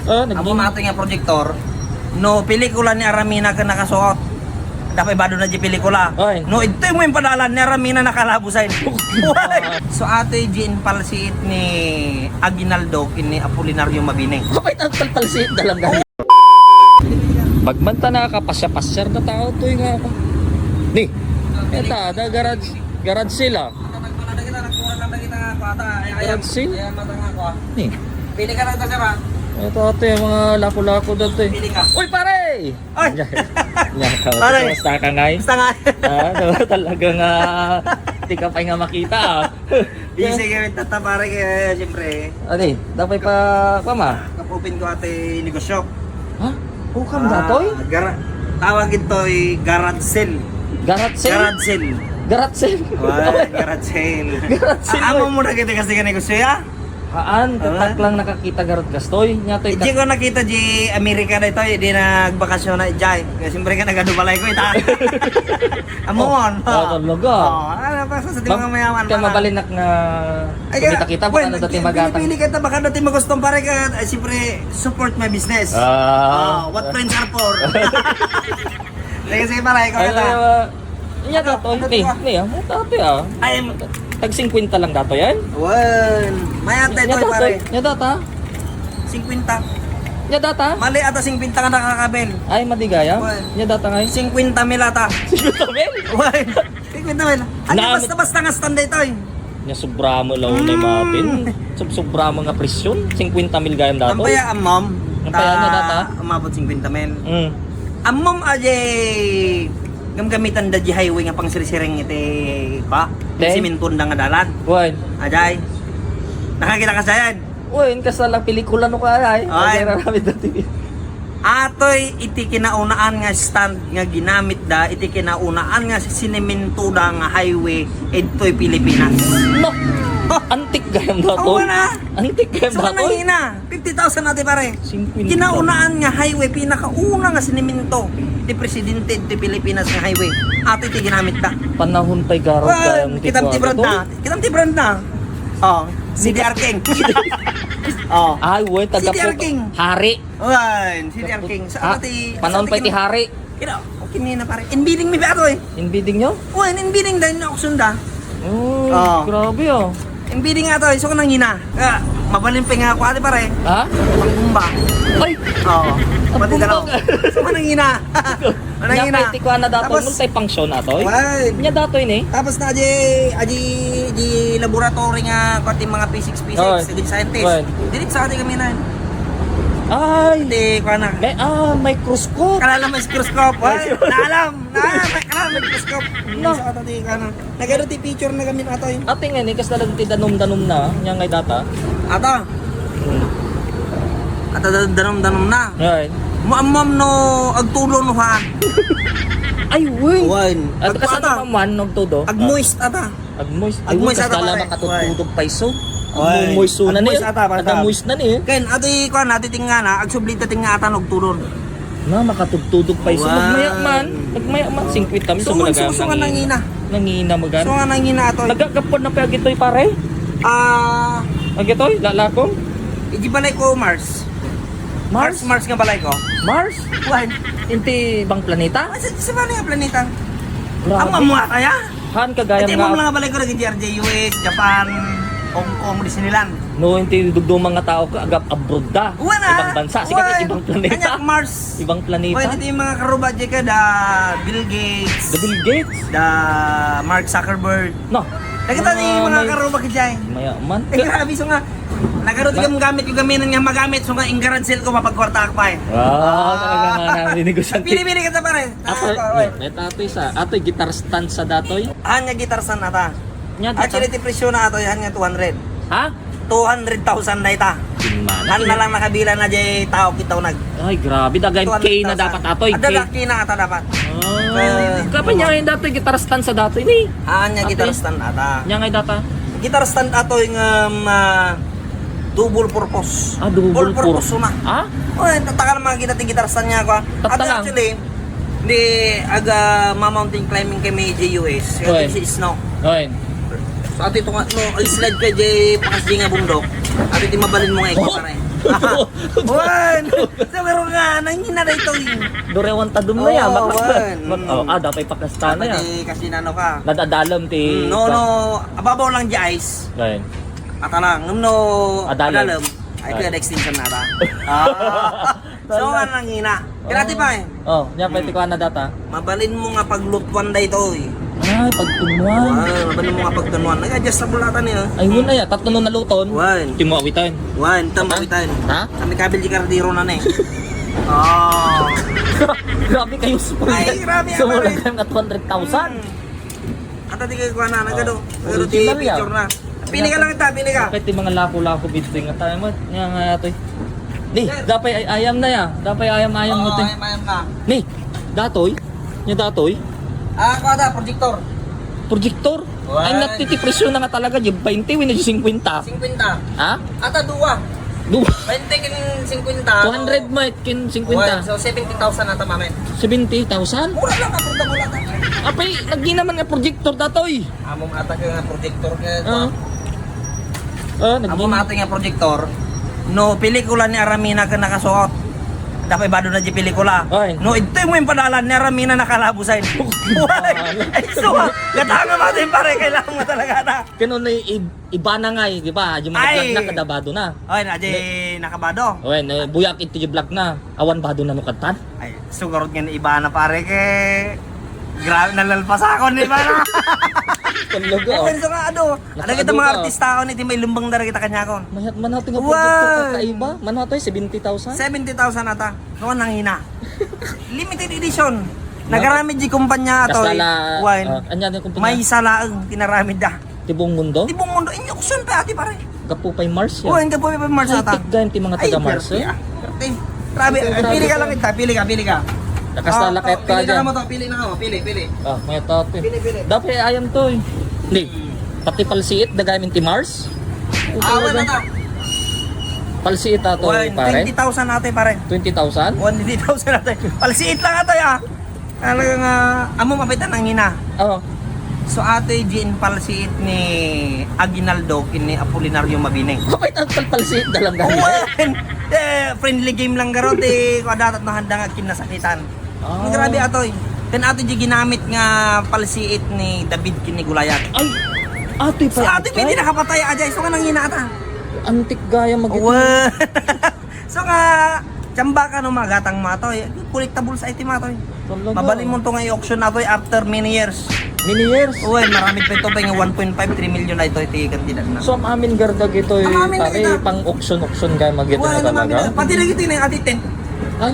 Amo nato nga projector. No pelikula ni Aramina ka nakasuot. Dapat bado na di pelikula. Oy. No ito mo yung padalan ni Aramina nakalabusain. So ate Jean palsiit ni Aguinaldo kini Apolinario Mabini. Bakit ang taltalsit dalang gani? Pagmanta nakakapasya-pasyar na tao to yung ako. Ni, eta, da garage sila. Garage sila? Ni, Pili ka lang ta sir ha. ito ate, mga lako-lako dito eh. Pili ka. Uy pare! Ay! Nyaka, Pare! basta ka ngay. Basta nga. Talagang di ka pa nga makita ah. Busy kami tatapare kaya siyempre. Ate, dapat pa ma? Kapupin ko ate negosyo. Ha? Hukam datoy? Tawag ito'y garage sale. Garage sale? Garage sale. Garage sale? Garage sale. Garage sale, Amo mo na kita kasi ka negosyo ya? Haan, tatak lang nakakita garot gastoy. Nya toy Di ko nakita di Amerika na ito, di nagbakasyon na ijay. Kasi siyempre ka nagadubalay ko ita. Amon. Talaga. Ano pa sa mga mayaman. Kaya mabalinak nga kumita kita baka na dati magatang. Pili kita baka dati magustong pare ka. Siyempre, support my business. What friends are for. Kasi pare, ikaw kita. Nya datoy, ni mo dati Ay, tag 50 lang dato yan? wan. Mayata ito pare. Nya data? 50. Nya data? Mali ata 50 ka nakakabel. Ay madigaya? Wan. Nya data ngay? 50 mil ata. Siguro mil? Wan. 50 mil. Ano basta nga stand ito eh. Nya sobra mo law na matin. Sobra mo nga presyon. 50 mil gayam dato. Ang paya ang mom. Ang paya niya data? Umabot 50 mil. Mm. Ang mom ajay gamgamitan da di highway nga pang sirisiring iti pa. Siminton da nga dalan. Wan. Ajay. Nakakita ka sa yan. Uy, kasalang pelikula no kaya ay. Ay. Marami dati. Atoy iti kinaunaan nga stand nga ginamit da iti kinaunaan nga sinemento da nga highway ito'y Pilipinas. No. Antik gayam dato. Oo na. Antik gayam So dato. nangina 50,000 natin pare. 50. Kinaunaan nga highway pinakauna nga sinemento di presidente di Pilipinas nga highway. Atoy iti ginamit da. Panahon pa'y garot gayam Kitam ti brand na. Kitam ti brand na. Oh, CDR King. Oh. Ay, uy, taga CDR po. King. Hari. Wan, CDR King. Sa ati Panahon pa'y ti hari. Kina, okay na pare. Inbidding mi ba ito eh? Inbidding nyo? Wan, inbidding dahil na ako sunda. Oh, Oo. grabe oh. Inbidding nga ito eh. So ko nang hina. Mabalimping nga ako ate pare. Ha? Pangbumba. Ay! Oo. Pati Ang dalaw. bumbag. So ko nang hina. Nang hina. Nya pwede ko na dato Tapos- multi function ato. Wan. Nya dato ini. Tapos na di laboratory nga konting mga physics Oy. di scientist. Oy. Dili sa atin kami na. Ay! Di ko na. Microscope. Kalala microscope. Ay, naalam. Kalala microscope. No. Sa ato di ka na. Nagano ti picture na kami ato. Ating ini kas talagang ti danom-danom na nya ngay data. Ato. Ato danom na. Ay. Maamam no agtulo no ha. Ay, uy. Wan. At kasama man og todo. Agmoist ata. Agmoist. Agmoist ata, Kala pare. makatutudog pa iso. Oy. Agmoist na ni. Agmoist ata, pare. Agmoist na ni. Ken ati ko na titingana agsublita tinga ata og tulon. Na makatutudog pa iso. Wow. Nagmaya man 50 kami So nga nangina. Nangina magan. So nga nangina ato. Nagagapon na pa gitoy pare. Igi Lalakong. balay ko Mars. Mars nga balay ko. Mars? Wan. Inti bang planeta? Sa ba nga planeta? Grabe. Ang mamuha kaya? Han kagayam Hindi mo nga. lang balay ko naging GRJ, US, Japan, Hong Kong, Disneyland. No, inti dugdong mga tao ka agap abroad da. Wala. Ibang bansa. Sige ka ibang planeta. Kanya Mars. Ibang planeta. Pwede ito yung mga karubadya ka da Bill Gates, The Bill Gates. da Mark Zuckerberg. No. Nakita niyo yung mga karubadya dyan. Mayaman. Grabe, so nga, nagkaroon yung gamit yung gaminan nga magamit, so nga inggaran sale ko mapagkwarta pa eh. Talaga nga namin negosyante. Pili-pili ka sa pare. Atoy sa atoy guitar stand sa datoy. Hanya gitar san ata. Nya Actually, ti presyo na ato, hanya 200. ha? 200,000 na ita. Han na lang nakabila na jay tao kitaw nag. Ay, grabe dagay K na dapat atoy. Ada laki na ata dapat. Kapag nya ngayon datoy guitar stand sa datoy ni. Hanya Ate? gitar stand ata. Nya ngay data. Gitar stand ato yung double purpose. Double All purpose na. Ha? Oh, tatakal mga gitar stand niya ko. Tapta lang. Actually, di aga ma-mountain climbing kami JUS. Oy. Kasi si snow. Oy. So ati tunga no, slide kay jay pakas di nga bundok. Ati ti mabalin mo nga ikaw pare. Wan! So karon nga nangina na ito. Dorewan ta dum na ya. Oo, Makas. wan. Dapat pakasta na ya. Kasi nano ka. Nadadalam ti. No, ababaw lang di ice. Ayun. Ata lang, no, Adalam. Ay, kaya extinction na ta. So nga nangina. Grabe pa eh. Oh, nya pwede ko na data. Mabalin mo nga paglutuan da ito eh. Ay, pagtunwan. Mabalin mo nga pagtunuan. Nag-adjustable nata niya. Ay, wala ya. Tatlo nung naluton. Wan. Timo awitan. Wan, tamawitan. Ha? Kami kabil di kardiro na eh. Oh. Grabe kayo spoil. Ay, grabe, Sumula pare. kayo nga 200,000. Ata di kayo kuha na, nagado. Nagado di Original yan. picture na. Pili ka lang ita, pili ka. Bakit yung mga lako-lako bidting nga tayo mo? Nga nga ito. Ni, dapay ayam na ya. Dapay ayam-ayam mo Oo, to. ayam ka. Ni, datoy. Nya datoy. Kada, projector. Projector. What? Ay natitipresyo na nga talaga. Yung 20, win na yung 50. 50. Ha? Ata duwa. Duwa. 20 kin 50. 200 mo kin 50. So 70,000 nata mamen. 70,000? Mura lang ka purta mula ta. Apay, nagdi naman nga projector datoy. Among ata ka nga projector ka. Nagdi. Among ata nga projector. No pelikula ni Aramina ka nakasuot. Dapat bado na di pelikula. Ay. No ito mo yung padalan ni Aramina nakalabusain. Ay so, gatanga natin pare kailangan mo talaga na. Kano na iba na nga di ba? Yung mga Ay. vlog na kadabado na. Ay na di nakabado. Oy, buyak ito yung vlog na. Awan bado na nukatan. Ay sugarot nga iba na pare kay grabe nalalpas ako ni ba na. Talaga. Ay so nga ano. Ada kita Nakaado mga ka. artista ako ni di may lumbang dara kita kanya kon. Mayat man natin nga Wow. projector kakaiba. Man natin 70,000. 70,000 ata. Noon nang hina. Limited edition. Nagaramid di kumpanya ato. Kasala. Wine. Anya din kumpanya. May salaang tinaramid da. Tibong mundo. Di buong mundo inyo kusyon pa ati pare. Gapo pay Mars Oh, yan. hindi po pa Mars ata. High-tech ganyan ti mga taga Mars. Ay, perte. Grabe, pili ka lang ita, pili ka. Nakasala kahit ka Pili na dyan. mo to, pili na mo, pili. Ah, may tato. Pili. Dapat ayam to eh. Hindi. Pati palsiit dagamin ti Mars. Wala na. Palsiit ato Wine, pare. 20,000 natin pare. 20,000? 20,000 natin. Palsiit lang ata ya. Talagang amo mapitan ang hina. Oo. So ato yung gin palsiit ni Aguinaldo kini Apolinario Mabineng. Kapit ang palsiit dalang dahil. Wine, friendly game lang garo ti kuadatat na handa nga kinasakitan. Ah. Grabe atoy. Then ato yung ginamit nga palsiit ni David kini Gulayat. Ay, ato'y So pa. ato hindi nakapatay ajay. So nga nang hina ata. Antik gaya mag Wow. So nga tsamba ka no magatang matoy. Collectible sa item matoy. Talaga. Mabalin mo to nga i-auction na to after many years. Many years. Uy, marami pa ito pa yung 1.5-3 million na ito kandidat na. So, ang amin gardag ito eh, Ang amin na pare, kita. pang auction gaya mag-ito Uy, na talaga. pati na ito yung ati tent. Ay,